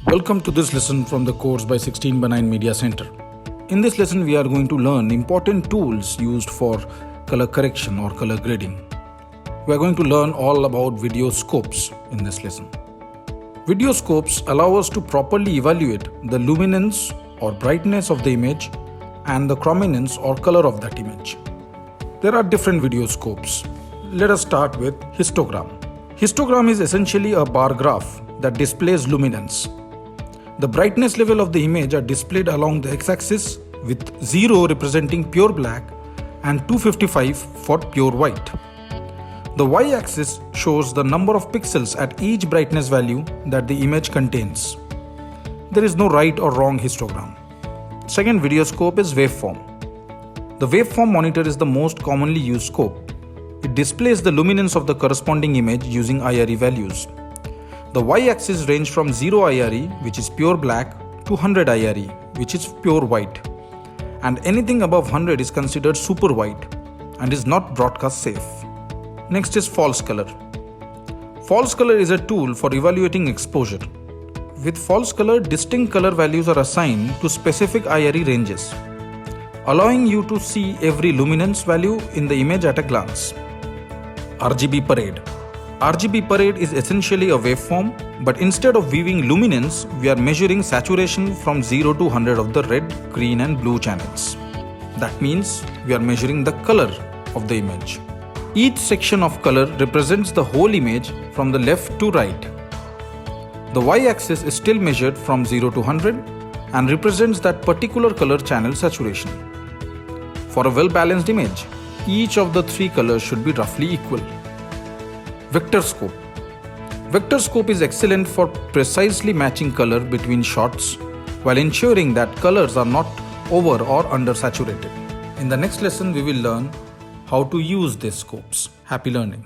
Welcome to this lesson from the course by 16 by 9 Media Center. In this lesson, we are going to learn important tools used for color correction or color grading. We are going to learn all about video scopes in this lesson. Video scopes allow us to properly evaluate the luminance or brightness of the image and the chrominance or color of that image. There are different video scopes. Let us start with histogram. Histogram is essentially a bar graph that displays luminance. The brightness level of the image are displayed along the x-axis with 0 representing pure black and 255 for pure white. The y-axis shows the number of pixels at each brightness value that the image contains. There is no right or wrong histogram. Second video scope is waveform. The waveform monitor is the most commonly used scope. It displays the luminance of the corresponding image using IRE values. The y-axis range from 0 IRE, which is pure black, to 100 IRE, which is pure white. And anything above 100 is considered super white and is not broadcast safe. Next is false color. False color is a tool for evaluating exposure. With false color, distinct color values are assigned to specific IRE ranges, allowing you to see every luminance value in the image at a glance. RGB parade. RGB parade is essentially a waveform, but instead of viewing luminance, we are measuring saturation from 0 to 100 of the red, green and blue channels. That means we are measuring the color of the image. Each section of color represents the whole image from the left to right. The y-axis is still measured from 0 to 100 and represents that particular color channel saturation. For a well-balanced image, each of the three colors should be roughly equal. Vector scope. Vector scope is excellent for precisely matching color between shots while ensuring that colors are not over or undersaturated. In the next lesson, we will learn how to use these scopes. Happy learning.